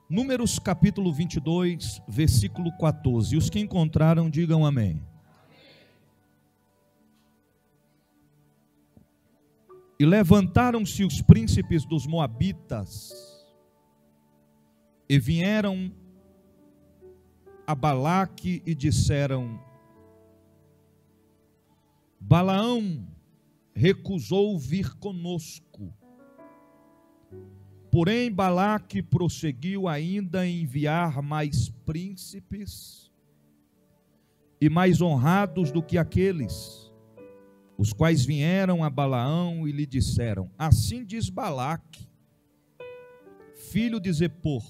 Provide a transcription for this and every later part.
Números capítulo 22, versículo 14. Os que encontraram, digam amém. E levantaram-se os príncipes dos moabitas, e vieram a Balaque e disseram: Balaão recusou vir conosco. Porém, Balaque prosseguiu ainda em enviar mais príncipes e mais honrados do que aqueles, os quais vieram a Balaão e lhe disseram: Assim diz Balaque, filho de Zippor,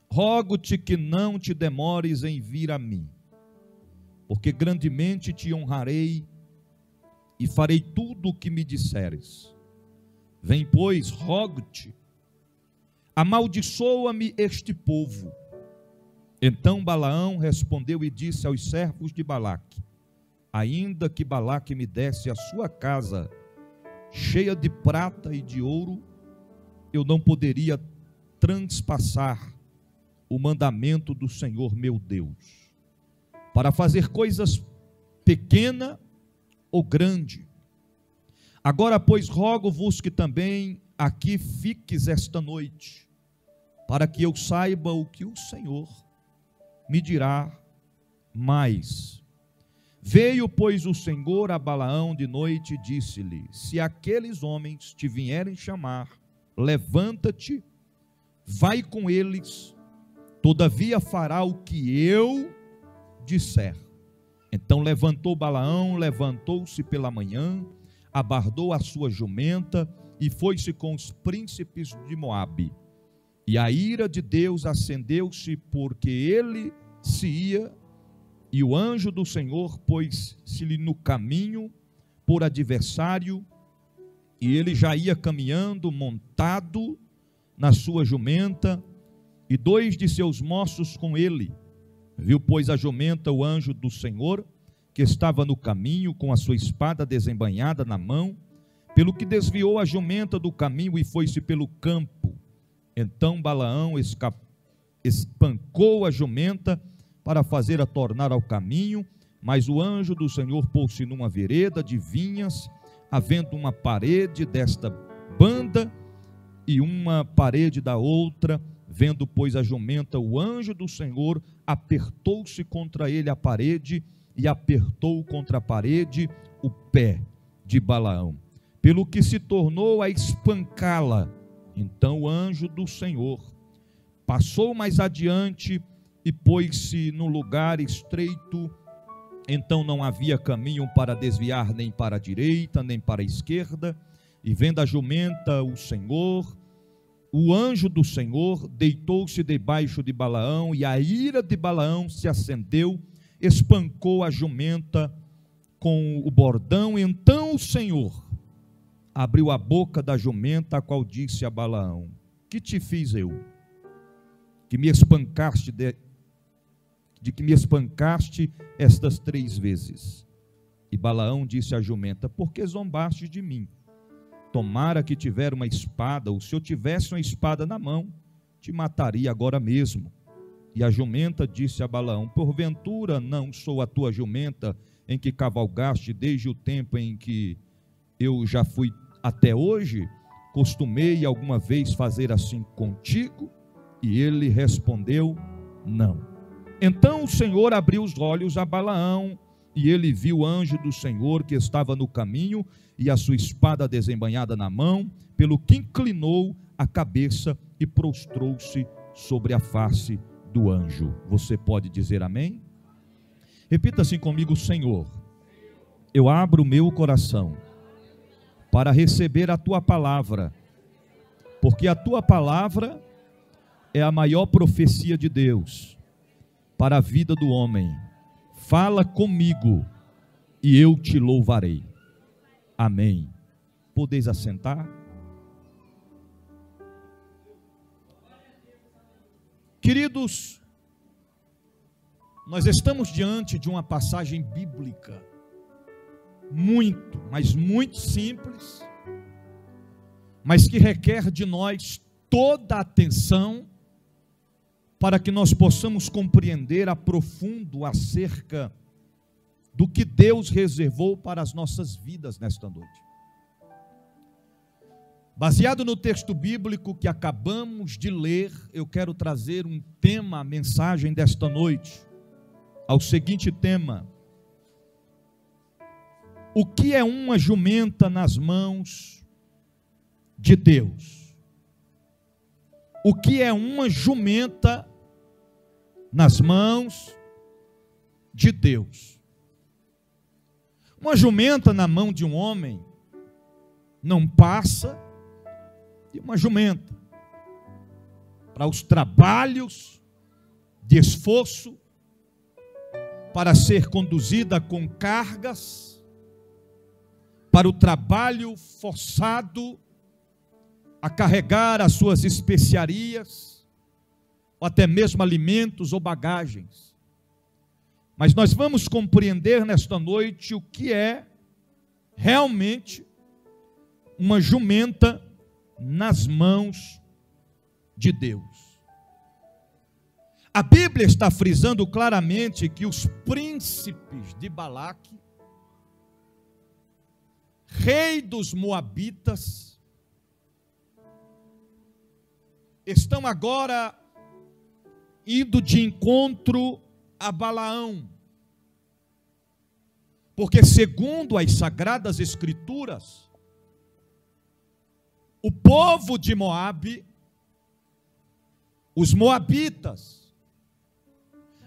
rogo-te que não te demores em vir a mim, porque grandemente te honrarei e farei tudo o que me disseres. Vem, pois, rogo-te, amaldiçoa-me este povo. Então Balaão respondeu e disse aos servos de Balaque: ainda que Balaque me desse a sua casa cheia de prata e de ouro, eu não poderia transpassar o mandamento do Senhor meu Deus, para fazer coisas pequena ou grande. Agora, pois, rogo-vos que também aqui fiques esta noite, para que eu saiba o que o Senhor me dirá mais. Veio, pois, o Senhor a Balaão de noite e disse-lhe: se aqueles homens te vierem chamar, levanta-te, vai com eles, todavia fará o que eu disser. Então levantou Balaão, levantou-se pela manhã, abardou a sua jumenta e foi-se com os príncipes de Moabe. E a ira de Deus acendeu-se, porque ele se ia, e o anjo do Senhor pôs-se-lhe no caminho por adversário, e ele já ia caminhando montado na sua jumenta, e 2 de seus moços com ele. Viu, pois, a jumenta o anjo do Senhor, que estava no caminho, com a sua espada desembainhada na mão, pelo que desviou a jumenta do caminho e foi-se pelo campo. Então Balaão espancou a jumenta para fazer-a tornar ao caminho, mas o anjo do Senhor pôs-se numa vereda de vinhas, havendo uma parede desta banda e uma parede da outra. Vendo, pois, a jumenta, o anjo do Senhor apertou-se contra ele a parede, e apertou contra a parede o pé de Balaão, pelo que se tornou a espancá-la. Então o anjo do Senhor passou mais adiante e pôs-se no lugar estreito. Então não havia caminho para desviar, nem para a direita, nem para a esquerda. E vendo a jumenta, o anjo do Senhor deitou-se debaixo de Balaão, e a ira de Balaão se acendeu, espancou a jumenta com o bordão. Então o Senhor abriu a boca da jumenta, a qual disse a Balaão: que te fiz eu, que me espancaste que me espancaste estas 3 vezes? E Balaão disse à jumenta: por que zombaste de mim? Tomara que tivera uma espada, ou se eu tivesse uma espada na mão, te mataria agora mesmo. E a jumenta disse a Balaão: porventura não sou a tua jumenta, em que cavalgaste desde o tempo em que eu já fui até hoje? Costumei alguma vez fazer assim contigo? E ele respondeu: não. Então o Senhor abriu os olhos a Balaão, e ele viu o anjo do Senhor que estava no caminho, e a sua espada desembainhada na mão, pelo que inclinou a cabeça e prostrou-se sobre a face do anjo. Você pode dizer amém? Repita assim comigo: Senhor, eu abro o meu coração para receber a tua palavra, porque a tua palavra é a maior profecia de Deus para a vida do homem. Fala comigo e eu te louvarei. Amém. Podeis assentar? Queridos, nós estamos diante de uma passagem bíblica muito, mas muito simples, mas que requer de nós toda a atenção para que nós possamos compreender a profundo acerca do que Deus reservou para as nossas vidas nesta noite. Baseado no texto bíblico que acabamos de ler, eu quero trazer um tema, a mensagem desta noite, ao seguinte tema: o que é uma jumenta nas mãos de Deus? O que é uma jumenta nas mãos de Deus? Uma jumenta na mão de um homem não passa de uma jumenta para os trabalhos de esforço, para ser conduzida com cargas, para o trabalho forçado a carregar as suas especiarias, ou até mesmo alimentos ou bagagens. Mas nós vamos compreender nesta noite o que é realmente uma jumenta nas mãos de Deus. A Bíblia está frisando claramente que os príncipes de Balaque, rei dos Moabitas, estão agora indo de encontro a Balaão, porque segundo as sagradas escrituras, o povo de Moabe, os moabitas,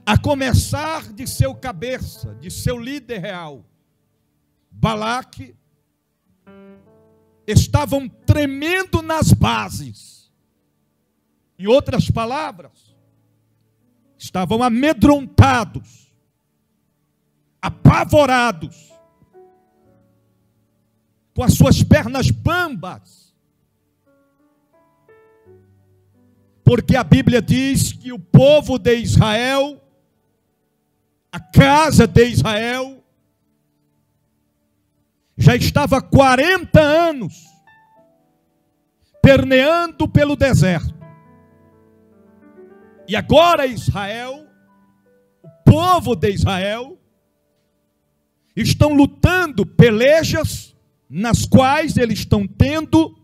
a começar de seu cabeça, de seu líder real, Balaque, estavam tremendo nas bases. Em outras palavras, estavam amedrontados, apavorados, com as suas pernas bambas, porque a Bíblia diz que o povo de Israel, a casa de Israel, já estava há 40 anos perneando pelo deserto. E agora Israel, o povo de Israel, estão lutando pelejas nas quais eles estão tendo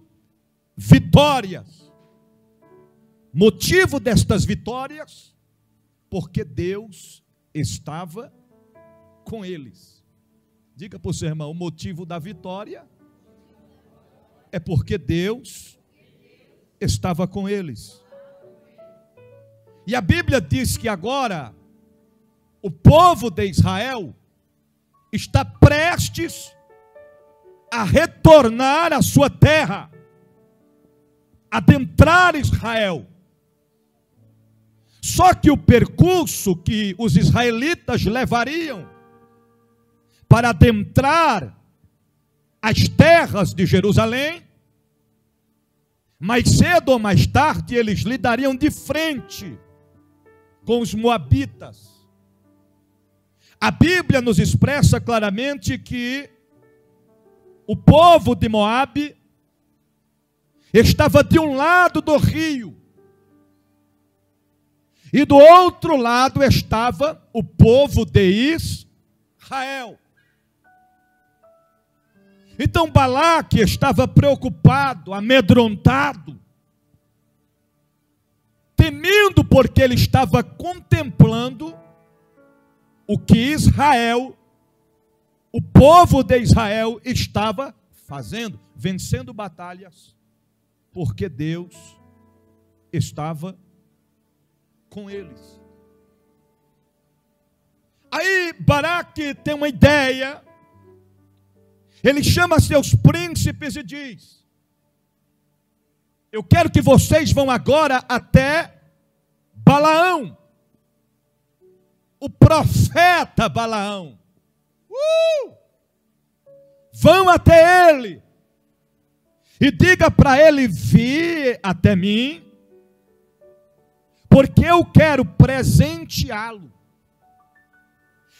vitórias. Motivo destas vitórias, porque Deus estava com eles. Diga para o seu irmão: o motivo da vitória é porque Deus estava com eles. E a Bíblia diz que agora o povo de Israel está prestes a retornar à sua terra, adentrar Israel. Só que o percurso que os israelitas levariam para adentrar as terras de Jerusalém, mais cedo ou mais tarde eles lidariam de frente com os moabitas. A Bíblia nos expressa claramente que o povo de Moabe estava de um lado do rio, e do outro lado estava o povo de Israel. Então Balaque estava preocupado, amedrontado, temendo, porque ele estava contemplando o que Israel, o povo de Israel, estava fazendo, vencendo batalhas, porque Deus estava com eles. Aí Balaque tem uma ideia, ele chama seus príncipes e diz: eu quero que vocês vão agora até Balaão, o profeta Balaão. Vão até ele e diga para ele vir até mim, porque eu quero presenteá-lo.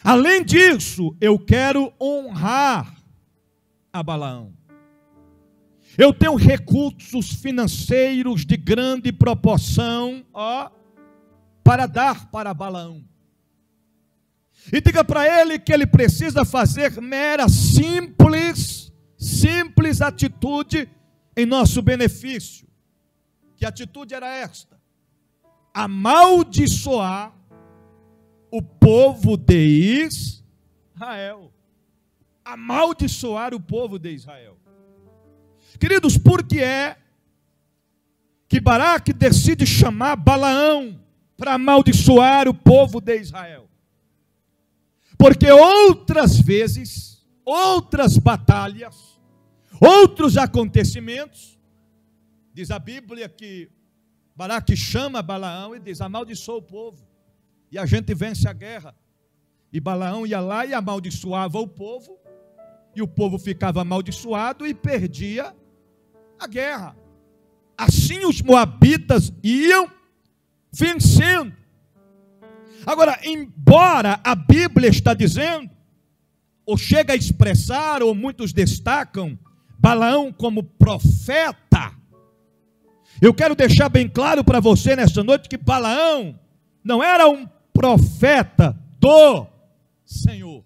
Além disso, eu quero honrar a Balaão. Eu tenho recursos financeiros de grande proporção, para dar para Balaão. E diga para ele que ele precisa fazer mera, simples atitude em nosso benefício. Que atitude era esta? Amaldiçoar o povo de Israel. Amaldiçoar o povo de Israel. Queridos, por que é que Baraque decide chamar Balaão para amaldiçoar o povo de Israel? Porque outras vezes, outras batalhas, outros acontecimentos, diz a Bíblia que Baraque chama Balaão e diz: amaldiçoa o povo. E a gente vence a guerra. E Balaão ia lá e amaldiçoava o povo, e o povo ficava amaldiçoado e perdia a guerra. Assim os moabitas iam vencendo. Agora, embora a Bíblia está dizendo, ou chega a expressar, ou muitos destacam, Balaão como profeta, eu quero deixar bem claro para você nesta noite que Balaão não era um profeta do Senhor.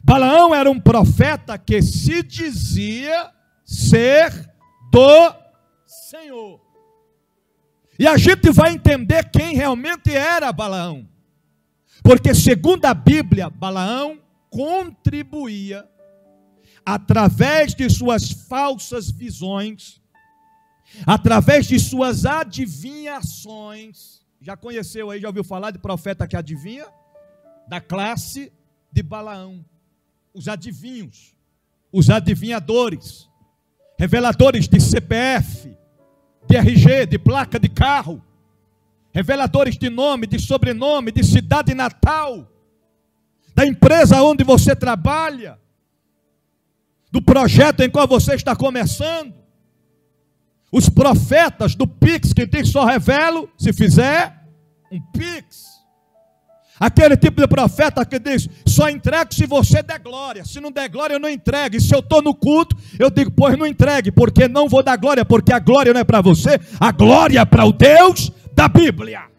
Balaão era um profeta que se dizia ser do Senhor. E a gente vai entender quem realmente era Balaão. Porque segundo a Bíblia, Balaão contribuía através de suas falsas visões, através de suas adivinhações. Já conheceu aí, já ouviu falar de profeta que adivinha? Da classe de Balaão. Os adivinhos, os adivinhadores, reveladores de CPF, de RG, de placa de carro, reveladores de nome, de sobrenome, de cidade natal, da empresa onde você trabalha, do projeto em qual você está começando. Os profetas do Pix, que diz: só revelo se fizer um Pix. Aquele tipo de profeta que diz: só entrego se você der glória. Se não der glória, eu não entrego. E se eu estou no culto, eu digo: pois não entregue, porque não vou dar glória, porque a glória não é para você, a glória é para o Deus da Bíblia.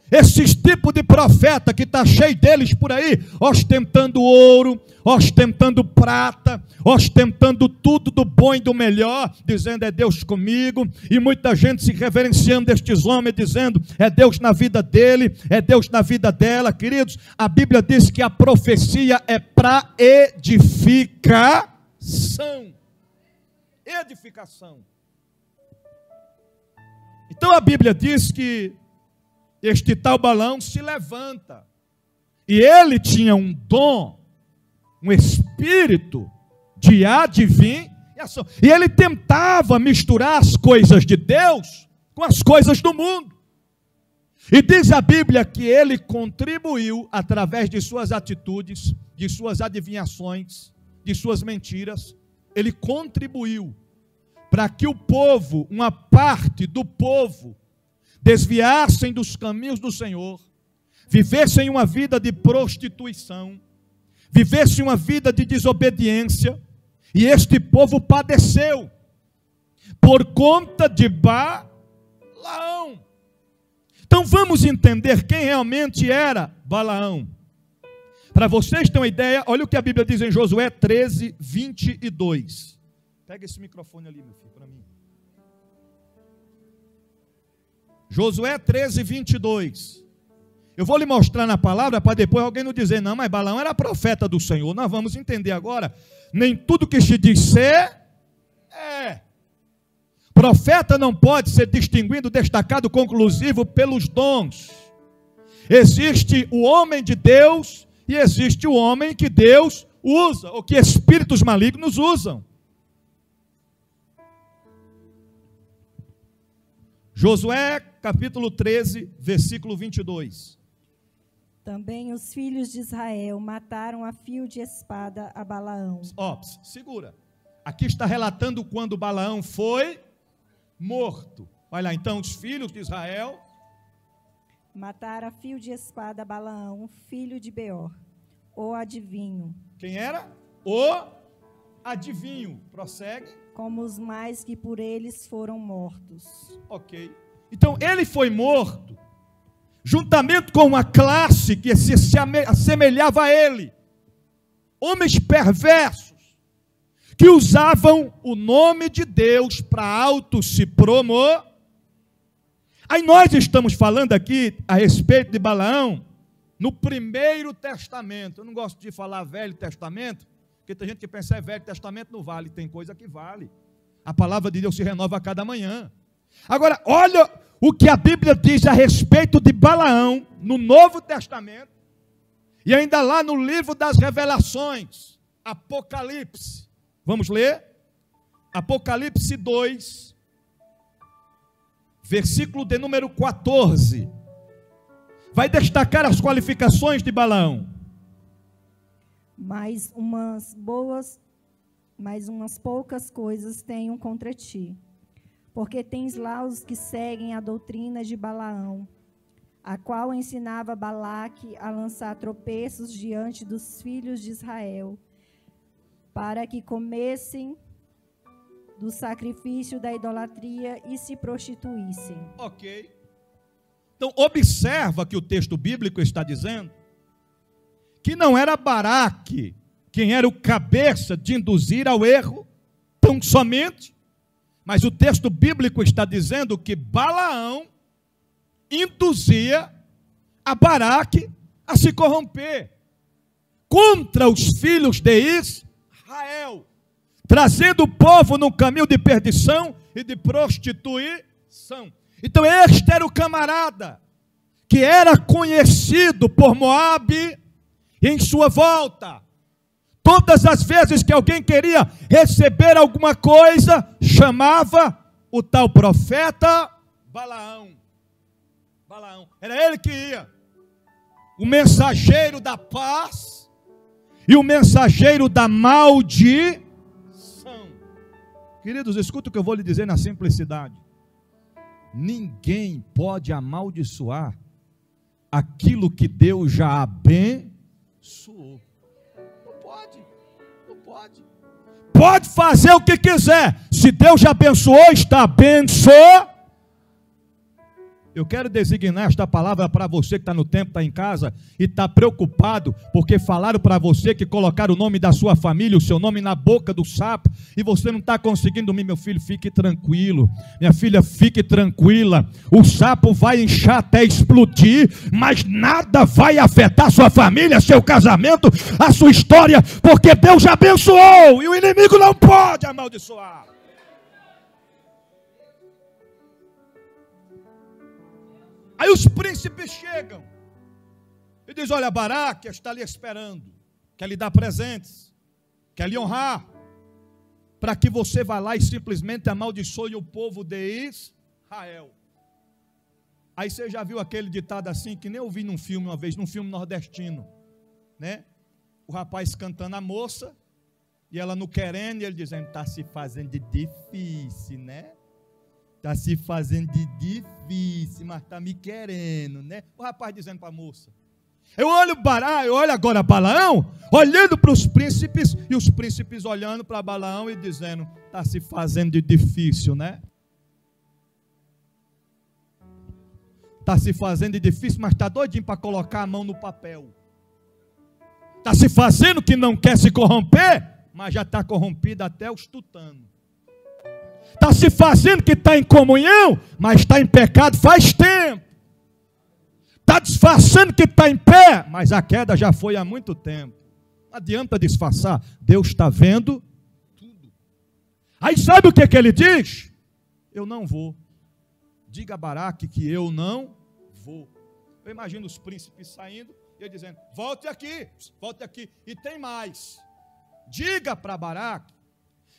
Esses tipos de profeta que está cheio deles por aí, ostentando ouro, ostentando prata, ostentando tudo do bom e do melhor, dizendo: é Deus comigo, e muita gente se reverenciando destes homens, dizendo: é Deus na vida dele, é Deus na vida dela. Queridos, a Bíblia diz que a profecia é para edificação. Edificação. Então a Bíblia diz que este tal Balaão se levanta, e ele tinha um dom, um espírito de adivinhação, e ele tentava misturar as coisas de Deus com as coisas do mundo. E diz a Bíblia que ele contribuiu através de suas atitudes, de suas adivinhações, de suas mentiras. Ele contribuiu para que o povo, uma parte do povo, desviassem dos caminhos do Senhor, vivessem uma vida de prostituição, vivessem uma vida de desobediência, e este povo padeceu por conta de Balaão. Então vamos entender quem realmente era Balaão. Para vocês terem uma ideia, olha o que a Bíblia diz em Josué 13, 22. Pega esse microfone ali, meu filho, para mim. Josué 13, 22. Eu vou lhe mostrar na palavra para depois alguém não dizer: não, mas Balaão era profeta do Senhor. Nós vamos entender agora. Nem tudo que se diz ser é. Profeta não pode ser distinguido, destacado, conclusivo pelos dons. Existe o homem de Deus e existe o homem que Deus usa, ou que espíritos malignos usam. Josué capítulo 13, versículo 22. Também os filhos de Israel mataram a fio de espada a Balaão. Segura. Aqui está relatando quando Balaão foi morto. Olha lá, então os filhos de Israel mataram a fio de espada a Balaão, filho de Beor, o adivinho. Quem era? O adivinho. Prossegue. Como os mais que por eles foram mortos. Ok. Então ele foi morto, juntamente com uma classe que se assemelhava a ele, homens perversos, que usavam o nome de Deus para auto se promover. Aí nós estamos falando aqui a respeito de Balaão, no Primeiro Testamento. Eu não gosto de falar Velho Testamento, porque tem gente que pensa que Velho Testamento não vale, tem coisa que vale. A palavra de Deus se renova a cada manhã. Agora, olha o que a Bíblia diz a respeito de Balaão, no Novo Testamento, e ainda lá no livro das Revelações, Apocalipse. Vamos ler? Apocalipse 2, versículo de número 14. Vai destacar as qualificações de Balaão. Mas umas poucas coisas tenho contra ti, porque tens lá os que seguem a doutrina de Balaão, a qual ensinava Balaque a lançar tropeços diante dos filhos de Israel, para que comessem do sacrifício da idolatria e se prostituíssem. Ok. Então, observa que o texto bíblico está dizendo que não era Balaque quem era o cabeça de induzir ao erro, tão somente, mas o texto bíblico está dizendo que Balaão induzia a Balaque a se corromper contra os filhos de Israel, trazendo o povo num caminho de perdição e de prostituição. Então este era o camarada que era conhecido por Moabe em sua volta. Todas as vezes que alguém queria receber alguma coisa, chamava o tal profeta Balaão. Balaão, era ele que ia. O mensageiro da paz e o mensageiro da maldição. Queridos, escuta o que eu vou lhe dizer na simplicidade. Ninguém pode amaldiçoar aquilo que Deus já abençoou. Não pode. Pode fazer o que quiser. Se Deus já abençoou, está abençoado. Eu quero designar esta palavra para você que está no templo, está em casa e está preocupado, porque falaram para você que colocaram o nome da sua família, o seu nome na boca do sapo, e você não está conseguindo dormir. Meu filho, fique tranquilo. Minha filha, fique tranquila. O sapo vai inchar até explodir, mas nada vai afetar sua família, seu casamento, a sua história, porque Deus já abençoou e o inimigo não pode amaldiçoar. Aí os príncipes chegam e dizem: olha, Balaque está ali esperando, quer lhe dar presentes, quer lhe honrar, para que você vá lá e simplesmente amaldiçoe o povo de Israel. Aí você já viu aquele ditado assim, que nem eu vi num filme uma vez, num filme nordestino, né? O rapaz cantando a moça, e ela não querendo, e ele dizendo: está se fazendo de difícil, né? Está se fazendo de difícil, mas está me querendo, né? O rapaz dizendo para a moça. Eu olho agora Balaão, olhando para os príncipes, e os príncipes olhando para Balaão e dizendo: está se fazendo de difícil, né? Está se fazendo de difícil, mas está doidinho para colocar a mão no papel. Está se fazendo que não quer se corromper, mas já está corrompido até os tutanos. Está se fazendo que está em comunhão, mas está em pecado faz tempo. Está disfarçando que está em pé, mas a queda já foi há muito tempo. Não adianta disfarçar, Deus está vendo tudo. Aí sabe o que ele diz? Eu não vou. Diga a Balaque que eu não vou. Eu imagino os príncipes saindo e ele dizendo: volte aqui. E tem mais. Diga para Balaque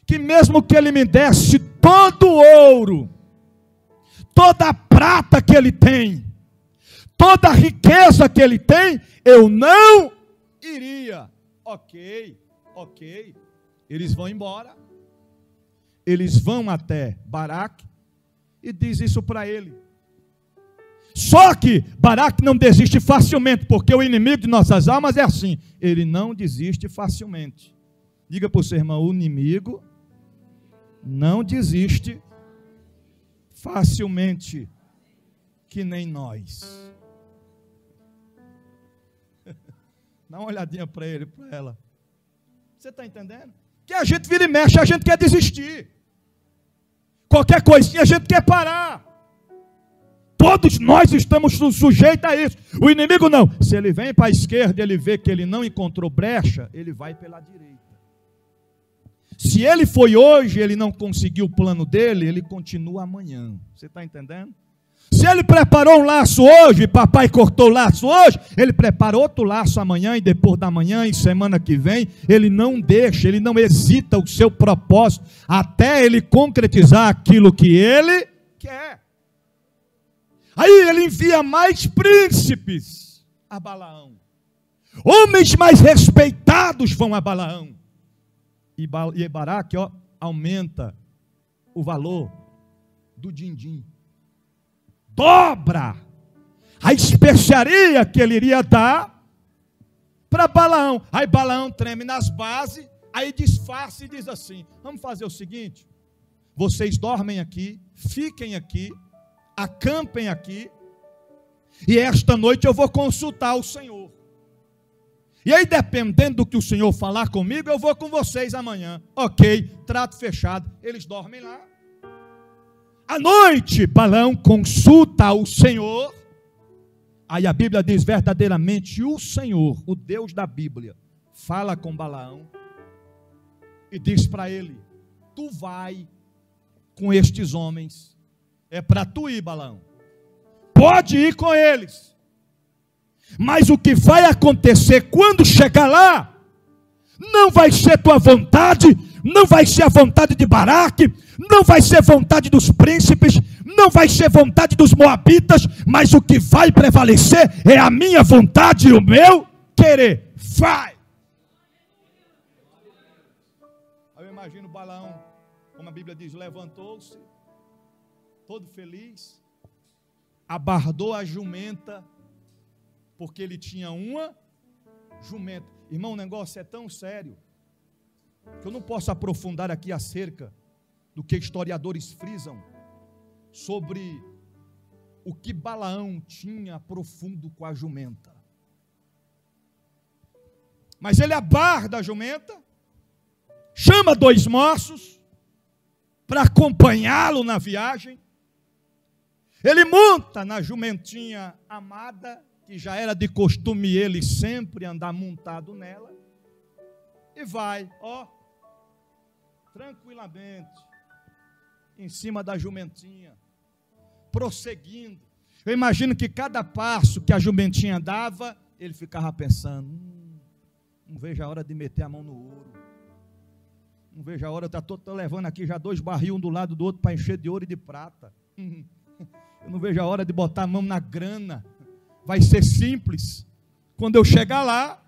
que mesmo que ele me desse todo o ouro, toda a prata que ele tem, toda a riqueza que ele tem, eu não iria. Ok. Eles vão embora. Eles vão até Balaque e diz isso para ele. Só que Balaque não desiste facilmente, porque o inimigo de nossas almas é assim. Ele não desiste facilmente. Diga para o seu irmão: o inimigo não desiste facilmente. que nem nós. Dá uma olhadinha para ele, para ela. Você está entendendo? Que a gente vira e mexe, a gente quer desistir. Qualquer coisinha a gente quer parar. Todos nós estamos sujeitos a isso. O inimigo não. Se ele vem para a esquerda, ele vê que ele não encontrou brecha, ele vai pela direita. Se ele foi hoje, ele não conseguiu o plano dele, ele continua amanhã. Você está entendendo? Se ele preparou um laço hoje, papai cortou o laço hoje, ele prepara outro laço amanhã e depois da manhã e semana que vem. Ele não deixa, ele não hesita o seu propósito até ele concretizar aquilo que ele quer. Aí ele envia mais príncipes a Balaão. Homens mais respeitados vão a Balaão. E Balaque, aumenta o valor do din-din. Dobra a especiaria que ele iria dar para Balaão. Aí Balaão treme nas bases, aí disfarça e diz assim: vamos fazer o seguinte, vocês dormem aqui, fiquem aqui, acampem aqui, e esta noite eu vou consultar o Senhor. E aí, dependendo do que o Senhor falar comigo, eu vou com vocês amanhã. Ok, trato fechado. Eles dormem lá. À noite, Balaão consulta o Senhor. Aí a Bíblia diz verdadeiramente: o Senhor, o Deus da Bíblia, fala com Balaão e diz para ele: tu vai com estes homens. É para tu ir, Balaão. Pode ir com eles. Mas o que vai acontecer quando chegar lá, não vai ser tua vontade, não vai ser a vontade de Balaque, não vai ser vontade dos príncipes, não vai ser vontade dos moabitas, mas o que vai prevalecer é a minha vontade e o meu querer. Vai! Eu imagino Balaão, como a Bíblia diz, levantou-se, todo feliz, abardou a jumenta, porque ele tinha uma jumenta. Irmão, o negócio é tão sério que eu não posso aprofundar aqui acerca do que historiadores frisam sobre o que Balaão tinha profundo com a jumenta. Mas ele abarda a jumenta, chama 2 moços para acompanhá-lo na viagem. Ele monta na jumentinha amada, que já era de costume ele sempre andar montado nela, e vai, tranquilamente, em cima da jumentinha, prosseguindo. Eu imagino que cada passo que a jumentinha dava, ele ficava pensando: não vejo a hora de meter a mão no ouro, não vejo a hora, estou levando aqui já 2 barris um do lado do outro para encher de ouro e de prata. Eu não vejo a hora de botar a mão na grana. Vai ser simples. Quando eu chegar lá,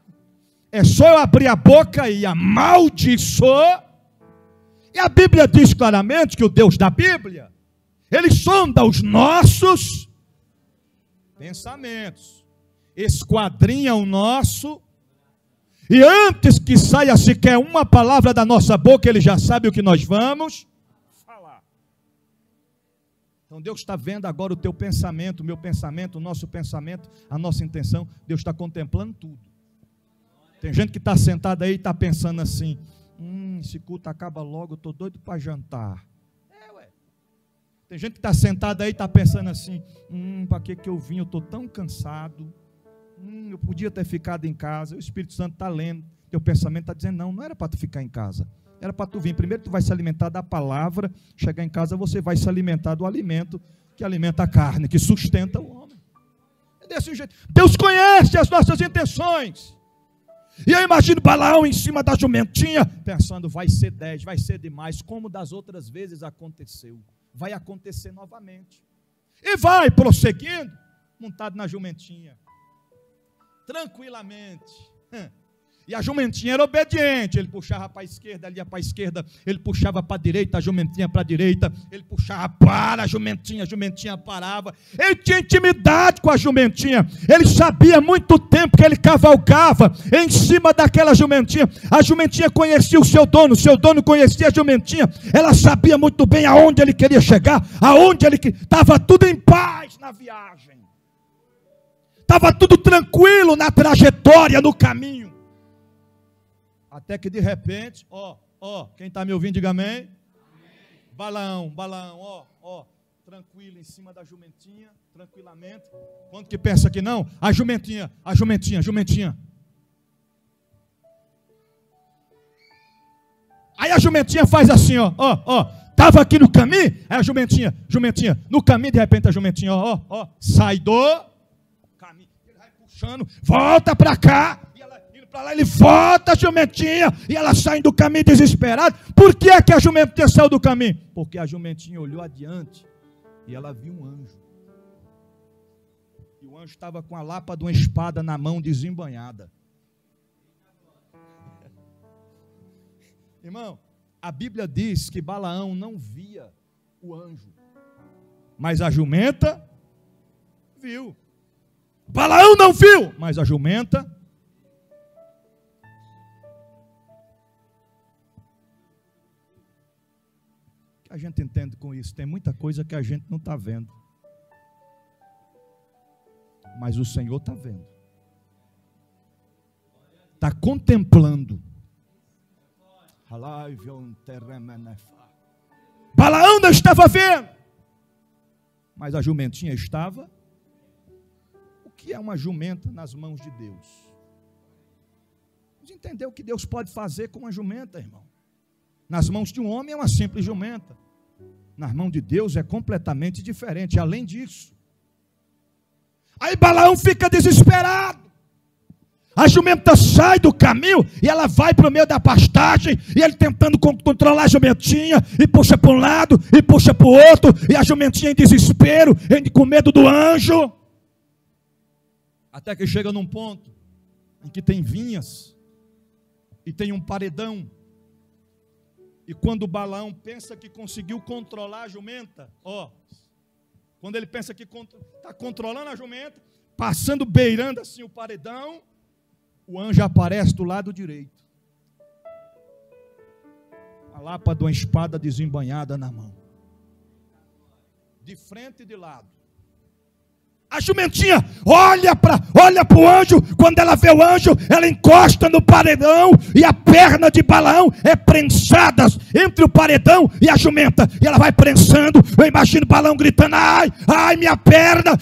é só eu abrir a boca e amaldiçoar. E a Bíblia diz claramente que o Deus da Bíblia, Ele sonda os nossos pensamentos, esquadrinha o nosso, e antes que saia sequer uma palavra da nossa boca, Ele já sabe o que nós vamos falar. Então Deus está vendo agora o teu pensamento, o meu pensamento, o nosso pensamento, a nossa intenção. Deus está contemplando tudo. Tem gente que está sentada aí e está pensando assim: esse culto acaba logo, eu estou doido para jantar. Tem gente que está sentada aí e está pensando assim: para que eu vim, eu estou tão cansado, eu podia ter ficado em casa. O Espírito Santo está lendo, teu pensamento está dizendo: não era para tu ficar em casa, era para tu vir. Primeiro tu vai se alimentar da palavra, chegar em casa você vai se alimentar do alimento que alimenta a carne, que sustenta o homem. É desse jeito. Deus conhece as nossas intenções. E eu imagino Balaão em cima da jumentinha, pensando: vai ser 10, vai ser demais, como das outras vezes aconteceu. Vai acontecer novamente. E vai prosseguindo, montado na jumentinha, tranquilamente. E a jumentinha era obediente. Ele puxava para a esquerda, ali ia para a esquerda. Ele puxava para a direita, a jumentinha para a direita. Ele puxava para a jumentinha parava. Ele tinha intimidade com a jumentinha. Ele sabia muito tempo que ele cavalgava em cima daquela jumentinha. A jumentinha conhecia o seu dono conhecia a jumentinha. Ela sabia muito bem aonde ele queria chegar, aonde ele estava tudo em paz na viagem. Estava tudo tranquilo na trajetória, no caminho. Até que de repente, quem está me ouvindo, diga amém. Balaão, tranquilo em cima da jumentinha, tranquilamente. Quanto que pensa que não? A jumentinha. Aí a jumentinha faz assim, estava aqui no caminho, aí a jumentinha, no caminho, de repente a jumentinha, sai do caminho, ele vai puxando, volta para cá, e ela indo para lá, ele volta a jumentinha, e ela sai do caminho desesperada. Por que é que a jumentinha saiu do caminho? Porque a jumentinha olhou adiante, e ela viu um anjo, e o anjo estava com a lapa de uma espada na mão, desembanhada. Irmão, a Bíblia diz que Balaão não via o anjo, mas a jumenta viu. Balaão não viu, mas a jumenta. O que a gente entende com isso? Tem muita coisa que a gente não está vendo, mas o Senhor está vendo, está contemplando. Balaão não estava vendo, mas a jumentinha estava. O que é uma jumenta nas mãos de Deus? Vamos entender o que Deus pode fazer com uma jumenta, irmão. Nas mãos de um homem é uma simples jumenta, nas mãos de Deus é completamente diferente. Além disso, aí Balaão fica desesperado. A jumenta sai do caminho e ela vai para o meio da pastagem, e ele tentando controlar a jumentinha, e puxa para um lado, e puxa para o outro, e a jumentinha em desespero, com medo do anjo, até que chega num ponto em que tem vinhas, e tem um paredão, e quando Balaão pensa que conseguiu controlar a jumenta, quando ele pensa que está controlando a jumenta, passando, beirando assim o paredão, o anjo aparece do lado direito, a lapa de uma espada desembanhada na mão, de frente e de lado. A jumentinha olha para o anjo. Quando ela vê o anjo, ela encosta no paredão, e a perna de Balaão é prensada entre o paredão e a jumenta, e ela vai prensando. Eu imagino Balaão gritando: ai minha perna,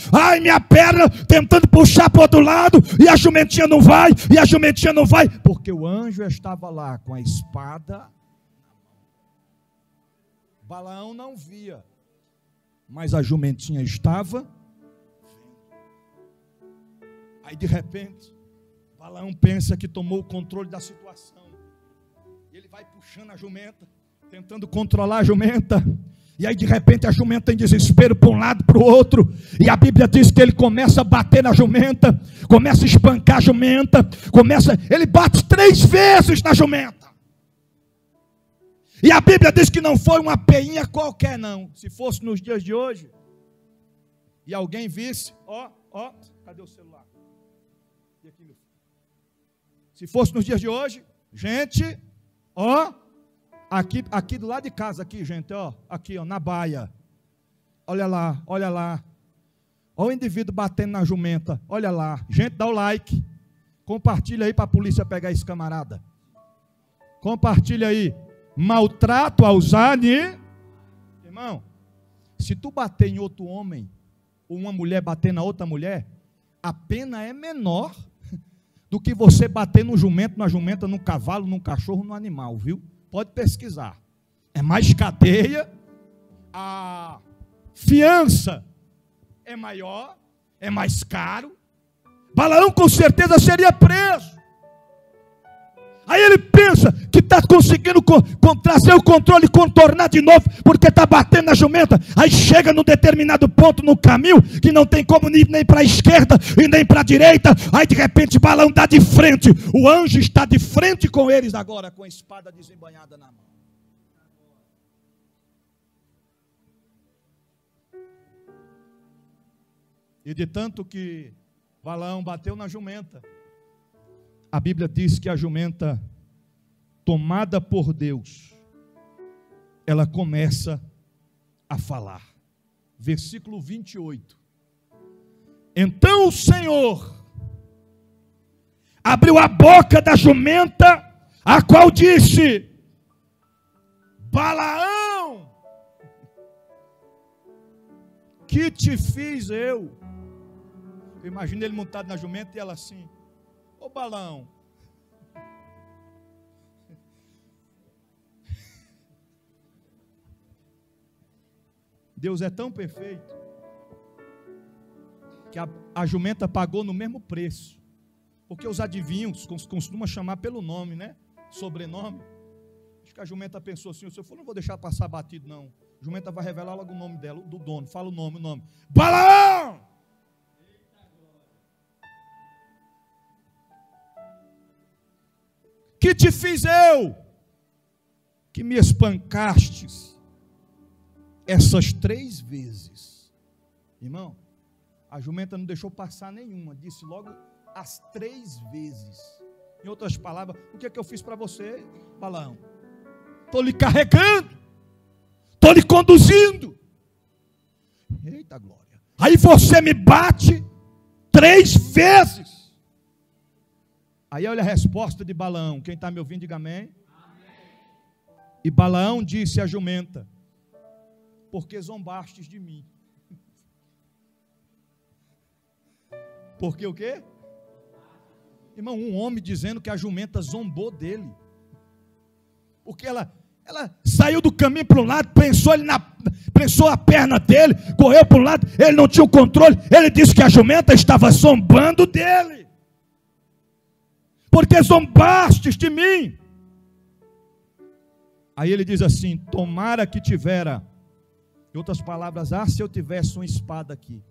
tentando puxar para o outro lado, e a jumentinha não vai, porque o anjo estava lá com a espada. Balaão não via, mas a jumentinha estava. Aí de repente, Balaão pensa que tomou o controle da situação. Ele vai puxando a jumenta, tentando controlar a jumenta. E aí de repente a jumenta em desespero para um lado, para o outro. E a Bíblia diz que ele começa a bater na jumenta, começa a espancar a jumenta, ele bate 3 vezes na jumenta. E a Bíblia diz que não foi uma peinha qualquer não. Se fosse nos dias de hoje, e alguém visse, cadê o celular? Se fosse nos dias de hoje, gente, aqui do lado de casa, aqui, gente, aqui, na baia, olha lá, olha o indivíduo batendo na jumenta, olha lá, gente, dá o like, compartilha aí para a polícia pegar esse camarada, compartilha aí, maltrato aos animais. Irmão, se tu bater em outro homem, ou uma mulher bater na outra mulher, a pena é menor do que você bater no jumento, na jumenta, no cavalo, no cachorro, no animal, viu? Pode pesquisar. É mais cadeia, a fiança é maior, é mais caro. Balaão com certeza seria preso. Aí ele pensa que está conseguindo trazer o controle, contornar de novo, porque está batendo na jumenta. Aí chega num determinado ponto no caminho, que não tem como ir nem para a esquerda e nem para a direita. Aí de repente Balaão está de frente, o anjo está de frente com eles agora, com a espada desembainhada na mão. E de tanto que Balaão bateu na jumenta, a Bíblia diz que a jumenta, tomada por Deus, ela começa a falar. Versículo 28. Então o Senhor abriu a boca da jumenta, a qual disse: Balaão, que te fiz eu? Eu imagino ele montado na jumenta e ela assim: ô Balaão, Deus é tão perfeito que a jumenta pagou no mesmo preço, porque os adivinhos costumam chamar pelo nome, né? Sobrenome. Acho que a jumenta pensou assim: se eu for, não vou deixar passar batido, não. A jumenta vai revelar logo o nome dela, do dono. Fala o nome. Balaão! Que te fiz eu? Que me espancastes essas 3 vezes. Irmão, a jumenta não deixou passar nenhuma, disse logo as 3 vezes. Em outras palavras, o que é que eu fiz para você, Balaão? Estou lhe carregando, estou lhe conduzindo. Eita glória! Aí você me bate 3 vezes. Aí olha a resposta de Balaão. Quem está me ouvindo, diga amém. E Balaão disse à jumenta: porque zombastes de mim. Porque o quê? Irmão, um homem dizendo que a jumenta zombou dele. Porque ela saiu do caminho para um lado, prensou a perna dele, correu para um lado, ele não tinha o controle, ele disse que a jumenta estava zombando dele. Porque zombastes de mim. Aí ele diz assim: tomara que tivera, em outras palavras, se eu tivesse uma espada aqui,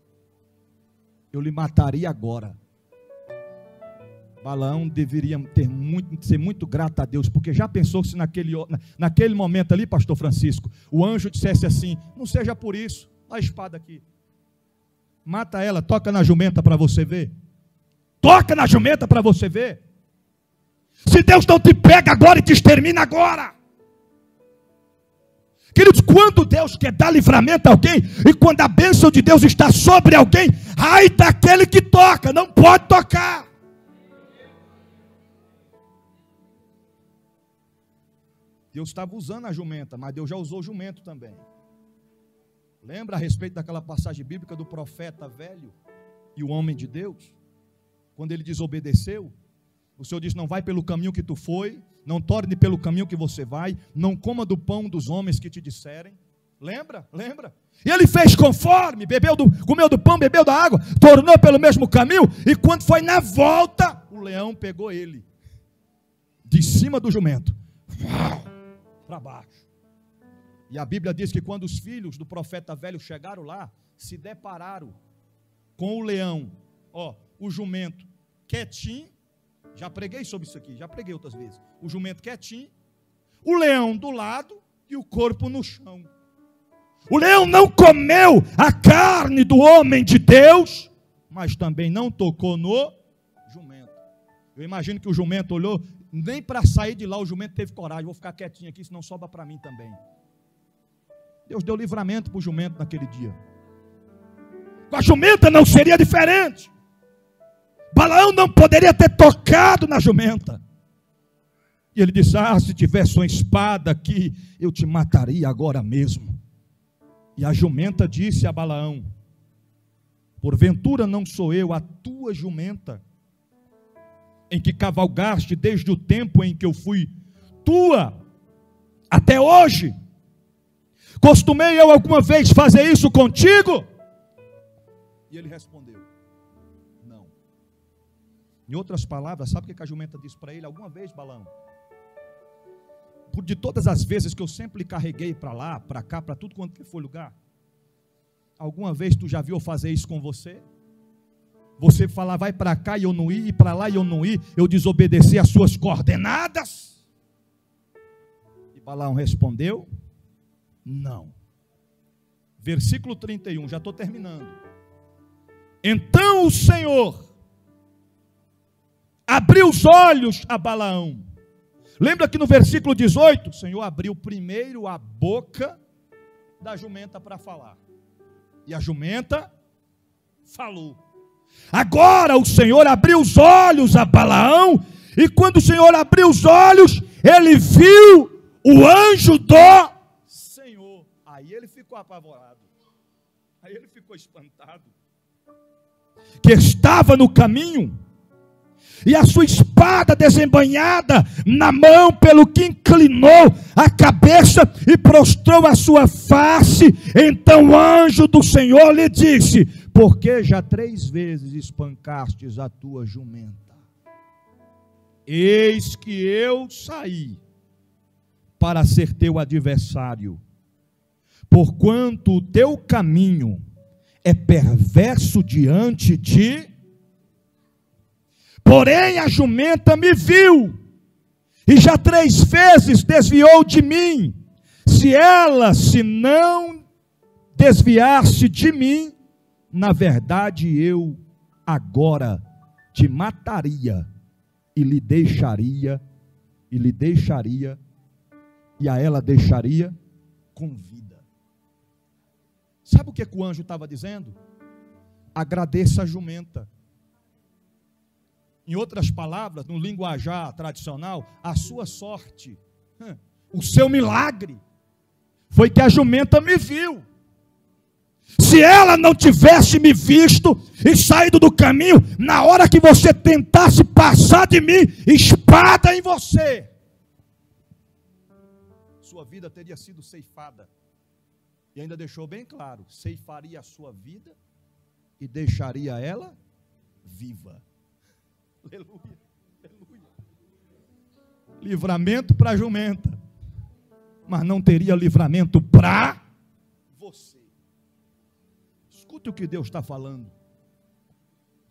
eu lhe mataria agora. Balaão deveria ser muito grato a Deus, porque já pensou se naquele momento ali, pastor Francisco, o anjo dissesse assim: não seja por isso, a espada aqui, mata ela, toca na jumenta para você ver. Toca na jumenta para você ver. Se Deus não te pega agora e te extermina agora. Queridos, quando Deus quer dar livramento a alguém, e quando a bênção de Deus está sobre alguém, ai daquele que toca, não pode tocar. Deus estava usando a jumenta, mas Deus já usou o jumento também. Lembra a respeito daquela passagem bíblica do profeta velho e o homem de Deus? Quando ele desobedeceu, o Senhor disse: não vai pelo caminho que tu foi, não torne pelo caminho que você vai, não coma do pão dos homens que te disserem. Lembra? E ele fez conforme, comeu do pão, bebeu da água, tornou pelo mesmo caminho, e quando foi na volta, o leão pegou ele de cima do jumento, para baixo. E a Bíblia diz que quando os filhos do profeta velho chegaram lá, se depararam com o leão, o jumento quietinho. Já preguei sobre isso aqui, já preguei outras vezes. O jumento quietinho, o leão do lado e o corpo no chão. O leão não comeu a carne do homem de Deus, mas também não tocou no jumento. Eu imagino que o jumento olhou, nem para sair de lá o jumento teve coragem. Vou ficar quietinho aqui, senão sobra para mim também. Deus deu livramento para o jumento naquele dia. Com a jumenta não seria diferente. Balaão não poderia ter tocado na jumenta. E ele disse: se tivesse uma espada aqui, eu te mataria agora mesmo. E a jumenta disse a Balaão: porventura não sou eu a tua jumenta, em que cavalgaste desde o tempo em que eu fui tua até hoje? Costumei eu alguma vez fazer isso contigo? E ele respondeu: não. Em outras palavras, sabe o que a jumenta disse para ele? Alguma vez, Balaão, de todas as vezes que eu sempre carreguei para lá, para cá, para tudo quanto foi lugar, alguma vez tu já viu fazer isso com você? Você falar vai para cá e eu não ir, e para lá e eu não ir, eu desobedeci as suas coordenadas? E Balaão respondeu: não. Versículo 31, já estou terminando. Então o Senhor abriu os olhos a Balaão. Lembra que no versículo 18, o Senhor abriu primeiro a boca da jumenta para falar. E a jumenta falou. Agora o Senhor abriu os olhos a Balaão, e quando o Senhor abriu os olhos, ele viu o anjo do Senhor. Aí ele ficou apavorado, aí ele ficou espantado, que estava no caminho, e a sua espada desembainhada na mão, pelo que inclinou a cabeça e prostrou a sua face. Então o anjo do Senhor lhe disse: porque já 3 vezes espancastes a tua jumenta, eis que eu saí para ser teu adversário, porquanto o teu caminho é perverso diante de. Porém a jumenta me viu, e já 3 vezes desviou de mim. Se ela se não desviar-se de mim, na verdade eu agora te mataria, e lhe deixaria, e a ela deixaria com vida. Sabe o que o anjo estava dizendo? Agradeça a jumenta. Em outras palavras, no linguajar tradicional, a sua sorte, o seu milagre, foi que a jumenta me viu. Se ela não tivesse me visto e saído do caminho, na hora que você tentasse passar de mim, espada em você, sua vida teria sido ceifada. E ainda deixou bem claro: ceifaria a sua vida e deixaria ela viva. Aleluia, aleluia. Livramento para a jumenta, mas não teria livramento para você. Escute o que Deus está falando.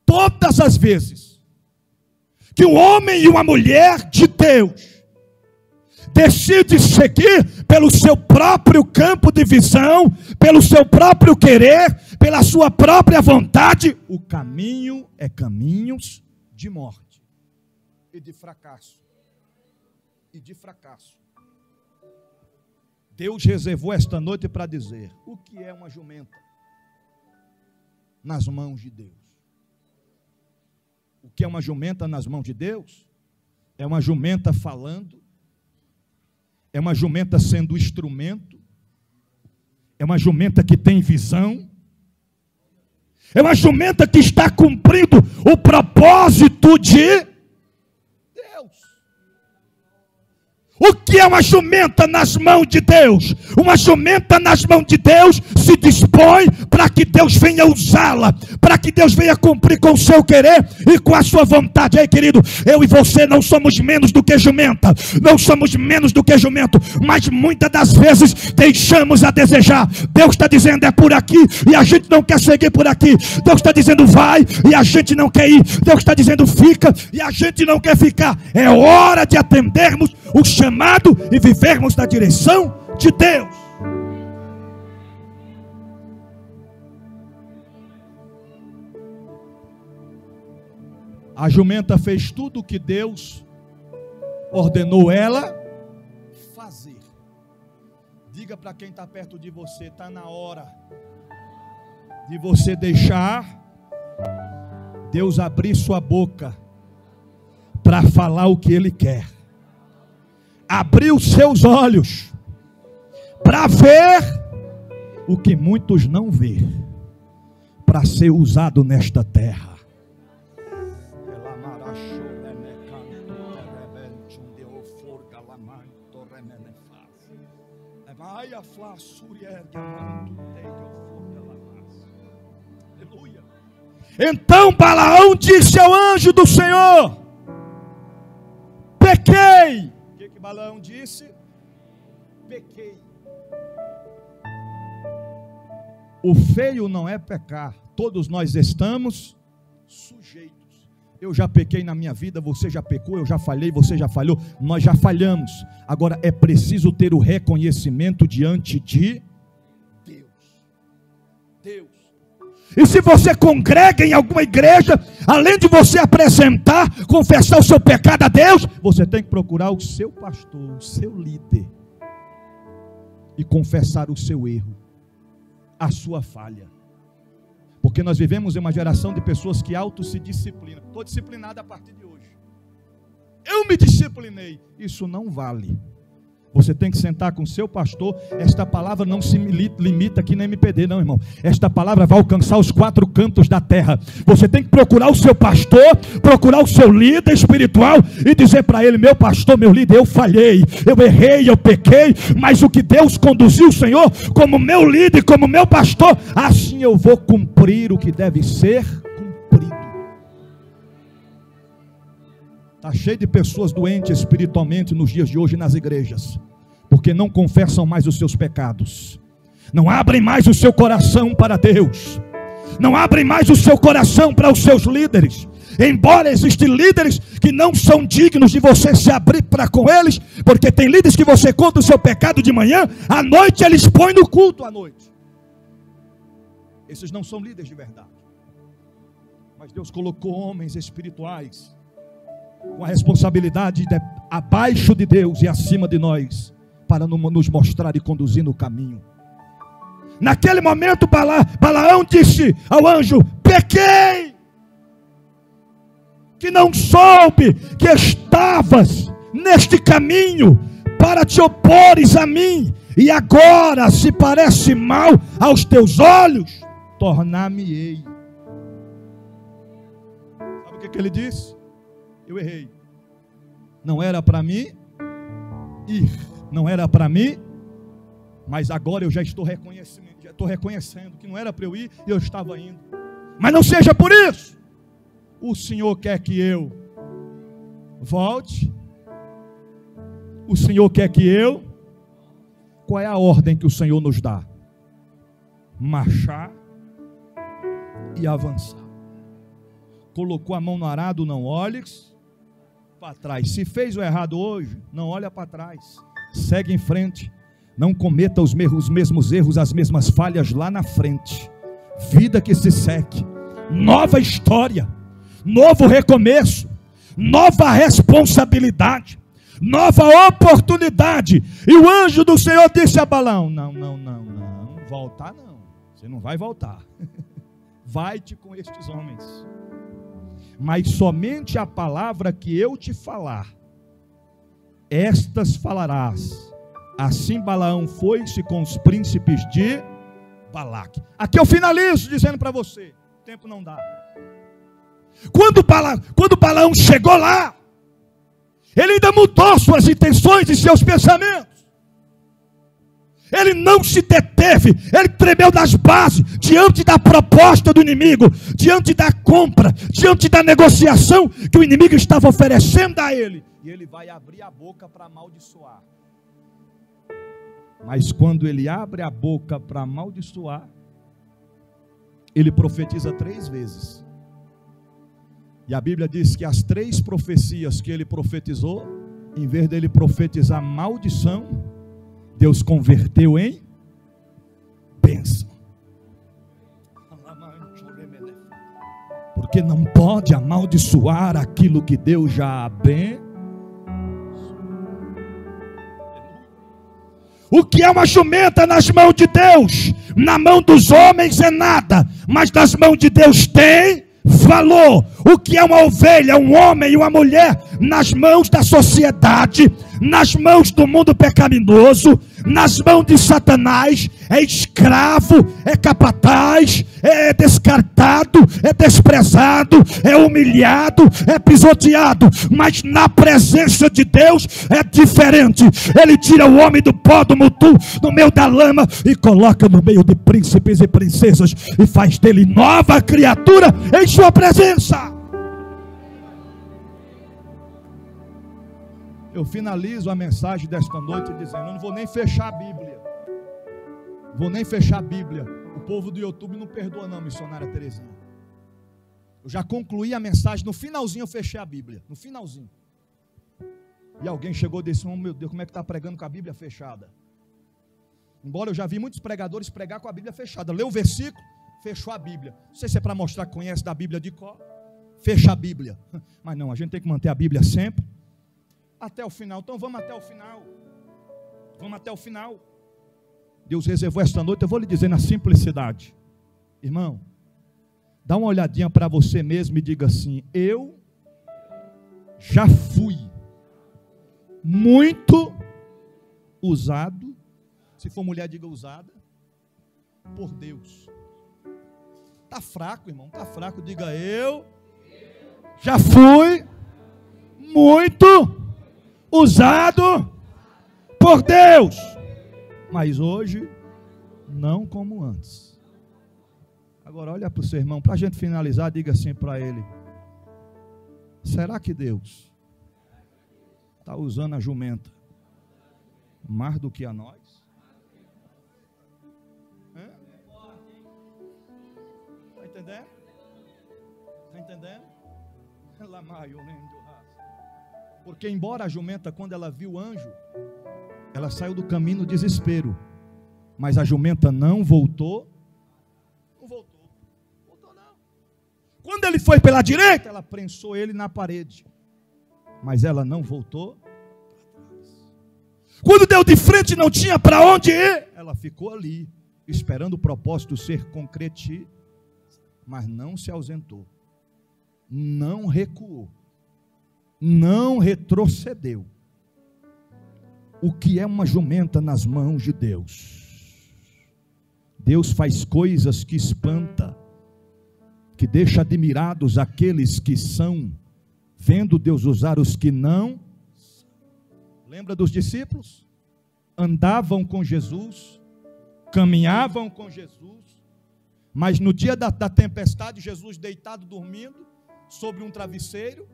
Todas as vezes que um homem e uma mulher de Deus decide seguir pelo seu próprio campo de visão, pelo seu próprio querer, pela sua própria vontade, o caminho é caminhos de morte e de fracasso. Deus reservou esta noite para dizer: o que é uma jumenta nas mãos de Deus? O que é uma jumenta nas mãos de Deus? É uma jumenta falando, é uma jumenta sendo instrumento, é uma jumenta que tem visão, é uma jumenta que está cumprindo o propósito de Deus. O que é uma jumenta nas mãos de Deus? Uma jumenta nas mãos de Deus se dispõe para que Deus venha usá-la, para que Deus venha cumprir com o seu querer e com a sua vontade. Aí, querido, eu e você não somos menos do que jumenta, não somos menos do que jumento, mas muitas das vezes deixamos a desejar. Deus está dizendo: é por aqui, e a gente não quer seguir por aqui. Deus está dizendo: vai, e a gente não quer ir. Deus está dizendo: fica, e a gente não quer ficar. É hora de atendermos o chamado e vivermos na direção de Deus. A jumenta fez tudo o que Deus ordenou ela fazer. Diga para quem está perto de você: está na hora de você deixar Deus abrir sua boca para falar o que Ele quer. Abrir os seus olhos para ver o que muitos não vê, para ser usado nesta terra. Então Balaão disse ao anjo do Senhor: pequei. O que Balaão disse? Pequei. O feio não é pecar. Todos nós estamos sujeitos. Eu já pequei na minha vida, você já pecou, eu já falhei, você já falhou, nós já falhamos. Agora é preciso ter o reconhecimento diante de Deus. E se você congrega em alguma igreja, além de você apresentar, confessar o seu pecado a Deus, você tem que procurar o seu pastor, o seu líder, e confessar o seu erro, a sua falha. Porque nós vivemos em uma geração de pessoas que auto se disciplinam. Estou disciplinado a partir de hoje. Eu me disciplinei. Isso não vale. Você tem que sentar com o seu pastor. Esta palavra não se limita aqui na MPD, não, irmão. Esta palavra vai alcançar os 4 cantos da terra. Você tem que procurar o seu pastor, procurar o seu líder espiritual e dizer para ele: meu pastor, meu líder, eu falhei, eu errei, eu pequei, mas o que Deus conduziu o Senhor como meu líder, como meu pastor, assim eu vou cumprir o que deve ser cumprido. Está cheio de pessoas doentes espiritualmente nos dias de hoje nas igrejas, porque não confessam mais os seus pecados, não abrem mais o seu coração para Deus, não abrem mais o seu coração para os seus líderes. Embora existam líderes que não são dignos de você se abrir para com eles, porque tem líderes que você conta o seu pecado de manhã, à noite eles põem no culto à noite. Esses não são líderes de verdade. Mas Deus colocou homens espirituais com a responsabilidade abaixo de Deus e acima de nós, para nos mostrar e conduzir no caminho. Naquele momento Balaão disse ao anjo: pequei, que não soube que estavas neste caminho para te opores a mim, e agora, se parece mal aos teus olhos, tornar-me-ei. Sabe o que ele disse? Eu errei. Não era para mim ir, não era para mim, mas agora eu já estou reconhecendo que não era para eu ir e eu estava indo. Mas não seja por isso. O Senhor quer que eu volte. O Senhor quer que eu... Qual é a ordem que o Senhor nos dá? Marchar e avançar. Colocou a mão no arado, não olhes para trás. Se fez o errado hoje, não olha para trás, segue em frente. Não cometa os mesmos erros, as mesmas falhas lá na frente. Vida que se segue, nova história, novo recomeço, nova responsabilidade, nova oportunidade. E o anjo do Senhor disse a Balaão: não, voltar não, você não vai voltar. Vai-te com estes homens, mas somente a palavra que eu te falar, estas falarás. Assim Balaão foi-se com os príncipes de Balaque. Aqui eu finalizo dizendo para você, o tempo não dá. Quando Balaão chegou lá, ele ainda mudou suas intenções e seus pensamentos. Ele não se deteve, ele tremeu das bases, diante da proposta do inimigo, diante da compra, diante da negociação que o inimigo estava oferecendo a ele. E ele vai abrir a boca para amaldiçoar. Mas quando ele abre a boca para amaldiçoar, ele profetiza 3 vezes. E a Bíblia diz que as 3 profecias que ele profetizou, em vez dele profetizar maldição, Deus converteu em bênção. Porque não pode amaldiçoar aquilo que Deus já abençoou. O que é uma jumenta nas mãos de Deus, na mão dos homens é nada, mas nas mãos de Deus tem valor. O que é uma ovelha, um homem e uma mulher, nas mãos da sociedade, nas mãos do mundo pecaminoso, nas mãos de Satanás, é escravo, é capataz, é descartado, é desprezado, é humilhado, é pisoteado. Mas na presença de Deus é diferente. Ele tira o homem do pó do mutu, no meio da lama, e coloca no meio de príncipes e princesas, e faz dele nova criatura em sua presença. Eu finalizo a mensagem desta noite dizendo: eu não vou nem fechar a Bíblia. Vou nem fechar a Bíblia. O povo do YouTube não perdoa não, missionária Terezinha. Eu já concluí a mensagem, no finalzinho eu fechei a Bíblia. No finalzinho. E alguém chegou e disse: oh meu Deus, como é que está pregando com a Bíblia fechada? Embora eu já vi muitos pregadores pregar com a Bíblia fechada. Leu o versículo, fechou a Bíblia. Não sei se é para mostrar que conhece da Bíblia de cor. Fecha a Bíblia. Mas não, a gente tem que manter a Bíblia sempre até o final. Então vamos até o final. Vamos até o final. Deus reservou esta noite, eu vou lhe dizer na simplicidade. Irmão, Dá uma olhadinha para você mesmo e diga assim: eu já fui muito usado. Se for mulher, diga usada por Deus. Está fraco, irmão, está fraco. Diga: eu já fui muito usado por Deus, mas hoje não como antes. Agora olha para o seu irmão, para a gente finalizar, diga assim para ele: será que Deus está usando a jumenta mais do que a nós? Está entendendo? Está entendendo? Porque embora a jumenta, quando ela viu o anjo, ela saiu do caminho no desespero, mas a jumenta não voltou. Não voltou não. Quando ele foi pela direita, ela prensou ele na parede, mas ela não voltou para trás. Quando deu de frente, não tinha para onde ir, ela ficou ali, esperando o propósito ser concretizado, mas não se ausentou, não recuou, não retrocedeu. O que é uma jumenta nas mãos de Deus? Deus faz coisas que espanta, que deixa admirados aqueles que são, vendo Deus usar os que não. Lembra dos discípulos? Andavam com Jesus, caminhavam com Jesus, mas no dia da tempestade, Jesus deitado, dormindo, sobre um travesseiro,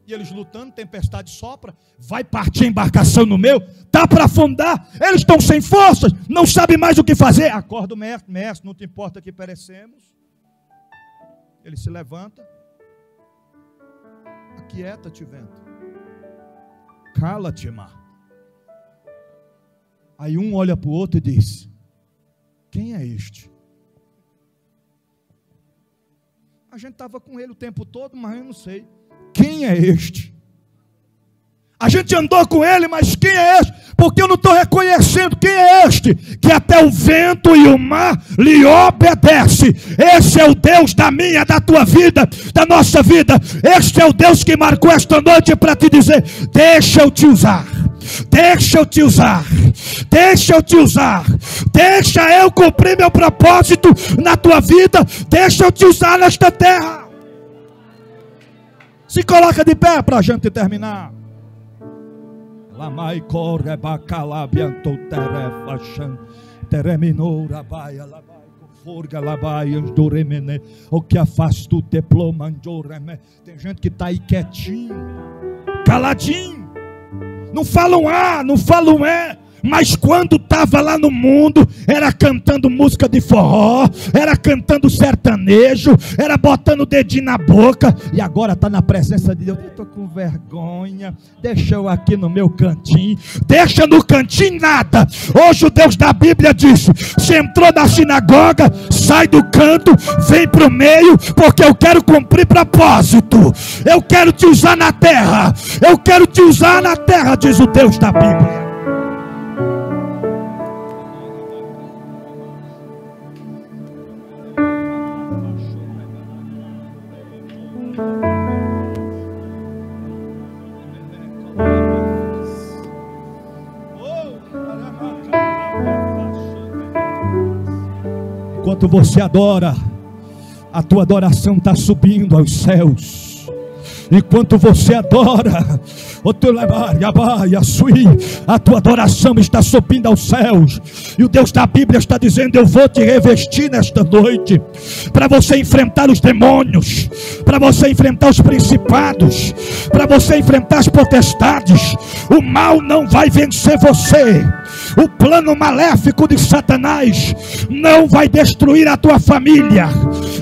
e eles lutando, tempestade sopra, vai partir a embarcação no meio, está para afundar, eles estão sem forças, não sabem mais o que fazer. Acorda o mestre: mestre, não te importa que perecemos? Ele se levanta: aquieta-te, vento, cala-te, mar. Aí um olha para o outro e diz: quem é este? A gente estava com ele o tempo todo, mas eu não sei. Quem é este? A gente andou com ele, mas quem é este? Porque eu não estou reconhecendo quem é este, que até o vento e o mar lhe obedecem. Esse é o Deus da minha, da tua vida, da nossa vida. Este é o Deus que marcou esta noite para te dizer: deixa eu te usar. Deixa eu te usar, deixa eu te usar, deixa eu cumprir meu propósito na tua vida, deixa eu te usar nesta terra. Se coloca de pé para a gente terminar. O que afasta o diploma. Tem gente que está aí quietinho, caladinho. Não falam A, não falam E, mas quando estava lá no mundo, era cantando música de forró, era cantando sertanejo, era botando o dedinho na boca, e agora está na presença de Deus. Eu estou com vergonha, deixa eu aqui no meu cantinho. Deixa no cantinho nada. Hoje o Deus da Bíblia disse: se entrou na sinagoga, sai do canto, vem para o meio, porque eu quero cumprir propósito. Eu quero te usar na terra, eu quero te usar na terra, diz o Deus da Bíblia. Enquanto você adora, a tua adoração está subindo aos céus. Enquanto você adora, a tua adoração está subindo aos céus. E o Deus da Bíblia está dizendo: eu vou te revestir nesta noite, para você enfrentar os demônios, para você enfrentar os principados, para você enfrentar as potestades. O mal não vai vencer você. O plano maléfico de Satanás não vai destruir a tua família.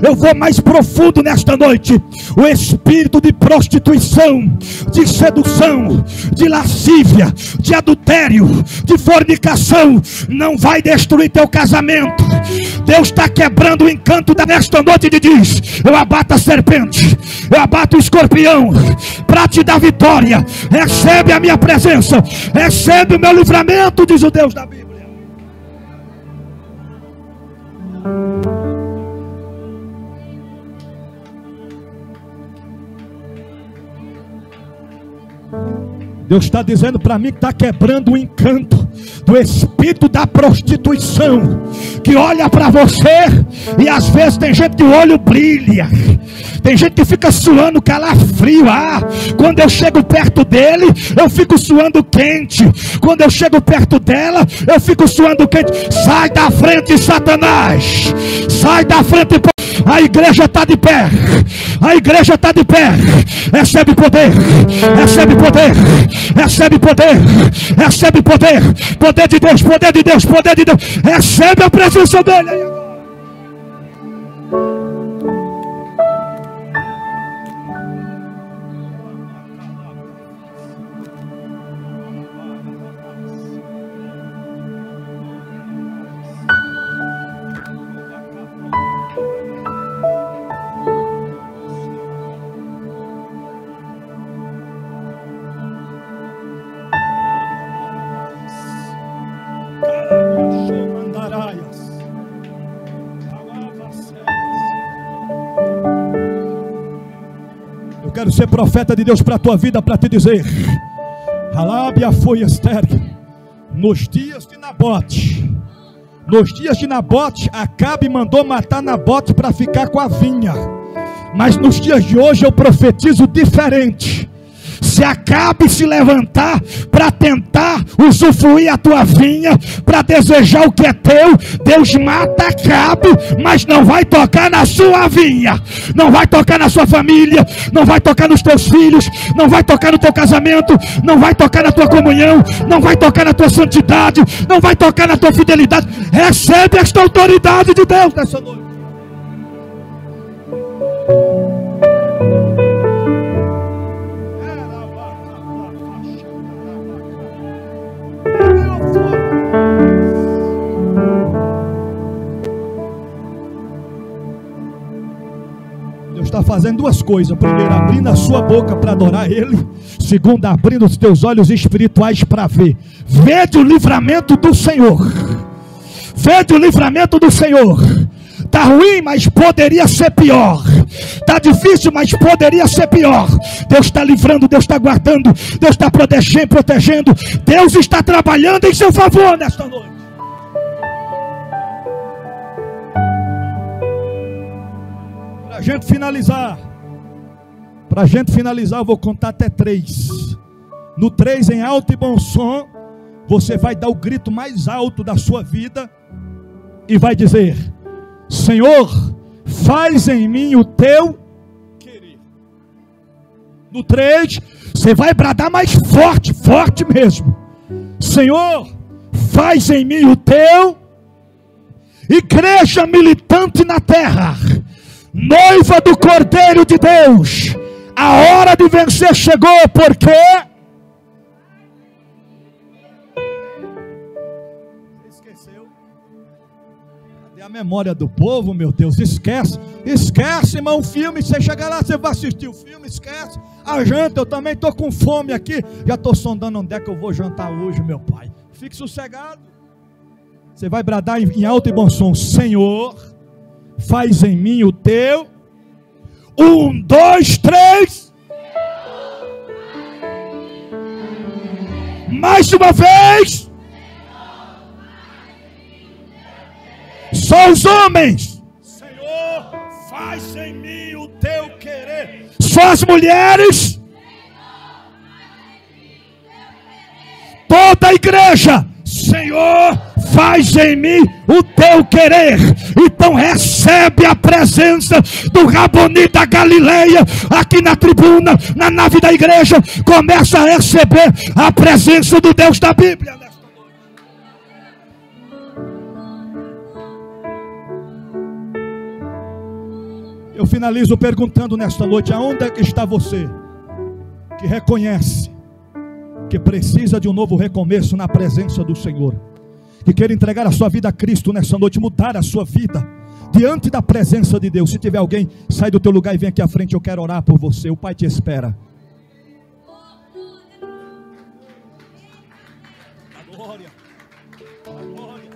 Eu vou mais profundo nesta noite. O espírito de prostituição, de sedução, de lascívia, de adultério, de fornicação não vai destruir teu casamento. Deus está quebrando o encanto nesta noite e diz: eu abato a serpente, eu abato o escorpião, para te dar vitória. Recebe a minha presença, recebe o meu livramento, diz o Deus da Bíblia. Deus está dizendo para mim que está quebrando o encanto do espírito da prostituição, que olha para você e às vezes tem gente que o olho brilha, tem gente que fica suando calafrio. Quando eu chego perto dele, eu fico suando quente. Quando eu chego perto dela, eu fico suando quente. Sai da frente, Satanás! Sai da frente! A igreja está de pé. A igreja está de pé. Recebe poder. Recebe poder. Recebe poder. Recebe poder. Poder de Deus. Poder de Deus. Poder de Deus. Recebe a presença dele. Eu quero ser profeta de Deus para a tua vida, para te dizer: Alábia foi estéril. Nos dias de Nabote, Acabe mandou matar Nabote para ficar com a vinha. Mas nos dias de hoje eu profetizo diferente. Se Acabe se levantar para tentar usufruir a tua vinha, para desejar o que é teu, Deus mata Acabe, mas não vai tocar na sua vinha, não vai tocar na sua família, não vai tocar nos teus filhos, não vai tocar no teu casamento, não vai tocar na tua comunhão, não vai tocar na tua santidade, não vai tocar na tua fidelidade. Recebe esta autoridade de Deus nessa noite. Está fazendo duas coisas: primeiro, abrindo a sua boca para adorar Ele; segundo, abrindo os teus olhos espirituais para ver. Vede o livramento do Senhor. Vede o livramento do Senhor. Está ruim, mas poderia ser pior. Está difícil, mas poderia ser pior. Deus está livrando, Deus está guardando, Deus está protegendo. Deus está trabalhando em seu favor nesta noite. Para a gente finalizar, eu vou contar até 3. No 3, em alto e bom som, você vai dar o grito mais alto da sua vida e vai dizer: Senhor, faz em mim o teu querer. No 3, você vai bradar mais forte, forte mesmo: Senhor, faz em mim o teu. Igreja militante na terra, noiva do Cordeiro de Deus, a hora de vencer chegou, porque esqueceu. Cadê a memória do povo, meu Deus? Esquece, irmão, o filme. Você chegar lá, você vai assistir o filme, esquece. A janta, eu também estou com fome aqui, já estou sondando onde é que eu vou jantar hoje, meu pai. Fique sossegado. Você vai bradar em alto e bom som: Senhor, faz em mim o teu. 1, 2, 3. Mais uma vez. Só os homens: Senhor, faz em mim o teu querer. Só as mulheres. Toda a igreja: Senhor, faz em mim o teu querer. Então recebe a presença do Raboni da Galileia aqui na tribuna, na nave da igreja. Começa a receber a presença do Deus da Bíblia nesta noite. Eu finalizo perguntando nesta noite: aonde é que está você que reconhece que precisa de um novo recomeço na presença do Senhor, que quer entregar a sua vida a Cristo nessa noite, mudar a sua vida diante da presença de Deus? Se tiver alguém, sai do teu lugar e vem aqui à frente, eu quero orar por você. O Pai te espera. A glória, a glória.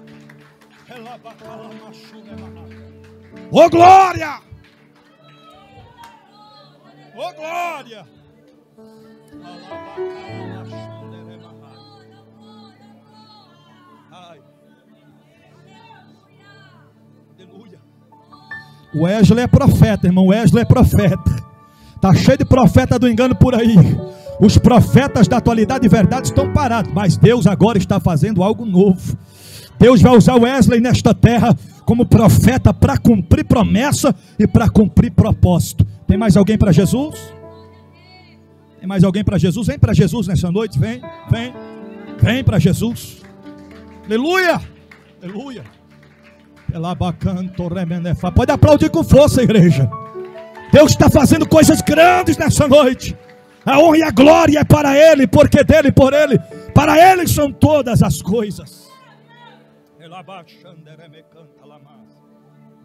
Oh glória, oh glória. O Wesley é profeta, irmão. O Wesley é profeta. Está cheio de profeta do engano por aí. Os profetas da atualidade e verdade estão parados, mas Deus agora está fazendo algo novo. Deus vai usar o Wesley nesta terra como profeta para cumprir promessa e para cumprir propósito. Tem mais alguém para Jesus? Tem mais alguém para Jesus? Vem para Jesus nessa noite, vem para Jesus. Aleluia, aleluia. Pode aplaudir com força, igreja. Deus está fazendo coisas grandes nessa noite. A honra e a glória é para Ele, porque dele, por Ele, para Ele são todas as coisas.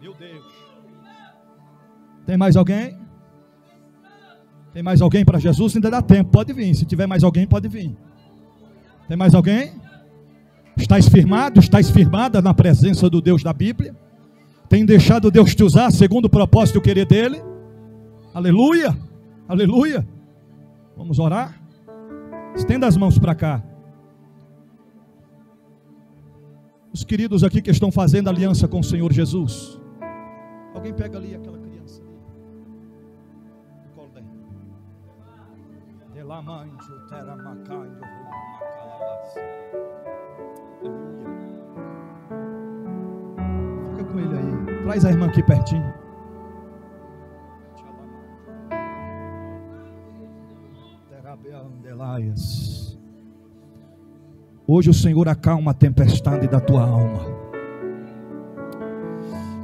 Meu Deus. Tem mais alguém? Tem mais alguém para Jesus? Ainda dá tempo, pode vir. Se tiver mais alguém, pode vir. Tem mais alguém? Estás firmado? Estás firmada na presença do Deus da Bíblia? Tem deixado Deus te usar segundo o propósito e o querer dele? Aleluia, aleluia. Vamos orar? Estenda as mãos para cá. Os queridos aqui que estão fazendo aliança com o Senhor Jesus. Alguém pega ali aquela criança ali. Fica com ele aí. Traz a irmã aqui pertinho. Hoje o Senhor acalma a tempestade da tua alma.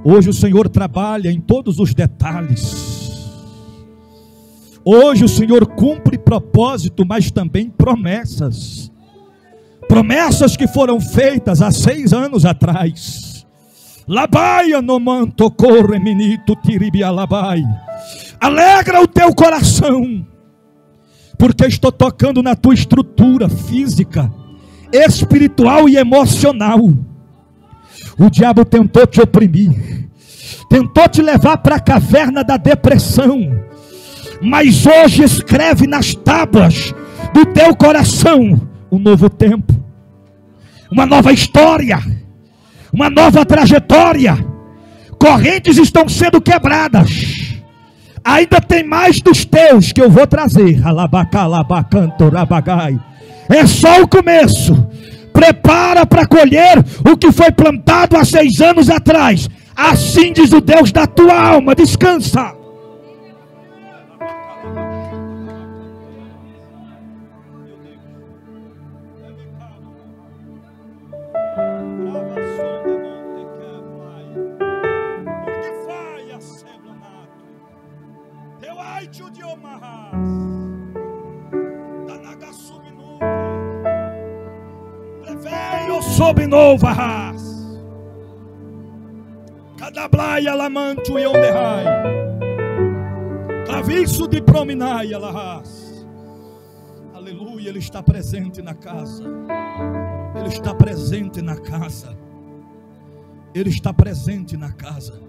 Hoje o Senhor trabalha em todos os detalhes. Hoje o Senhor cumpre propósito, mas também promessas. Promessas que foram feitas há 6 anos atrás. Labaia no manto corre menito tiribia labai. Alegra o teu coração, porque estou tocando na tua estrutura física, espiritual e emocional. O diabo tentou te oprimir, tentou te levar para a caverna da depressão, mas hoje escreve nas tábuas do teu coração um novo tempo, uma nova história, uma nova trajetória. Correntes estão sendo quebradas. Ainda tem mais dos teus que eu vou trazer. É só o começo. Prepara para colher o que foi plantado há 6 anos atrás. Assim diz o Deus da tua alma. Descansa. Sob nova ras, cada blaia lamanto e onderai, claviço de prominaia larras. Aleluia, Ele está presente na casa. Ele está presente na casa. Ele está presente na casa.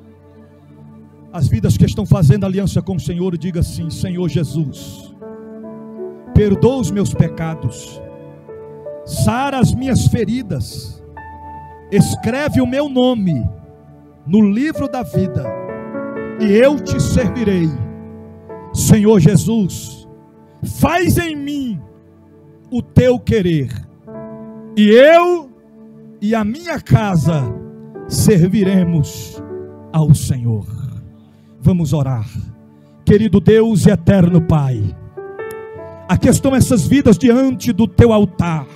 As vidas que estão fazendo aliança com o Senhor, diga assim: Senhor Jesus, perdoa os meus pecados, sara as minhas feridas, escreve o meu nome no livro da vida, e eu te servirei. Senhor Jesus, faz em mim o teu querer, e eu e a minha casa serviremos ao Senhor. Vamos orar. Querido Deus e eterno Pai, aqui estão essas vidas diante do teu altar,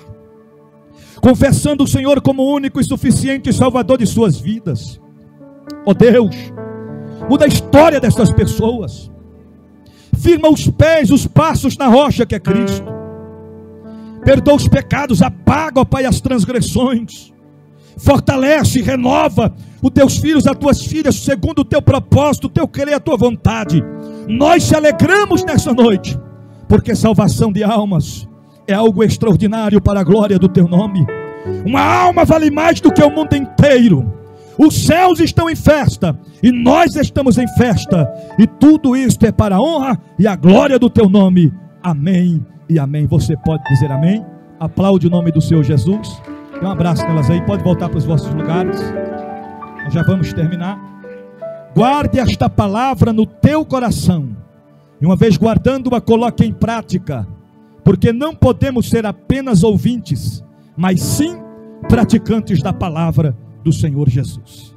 confessando o Senhor como único e suficiente Salvador de suas vidas. Ó Deus, muda a história dessas pessoas, firma os pés, os passos na rocha que é Cristo, perdoa os pecados, apaga, ó Pai, as transgressões, fortalece, renova os teus filhos, as tuas filhas, segundo o teu propósito, o teu querer, a tua vontade. Nós se alegramos nessa noite, porque salvação de almas é algo extraordinário para a glória do teu nome. Uma alma vale mais do que o mundo inteiro. Os céus estão em festa e nós estamos em festa, e tudo isto é para a honra e a glória do teu nome. Amém e amém. Você pode dizer amém? Aplaude o nome do Senhor Jesus. Dê um abraço nelas aí, pode voltar para os vossos lugares. Nós já vamos terminar. Guarde esta palavra no teu coração. E uma vez guardando-a, coloque em prática. Porque não podemos ser apenas ouvintes, mas sim praticantes da palavra do Senhor Jesus.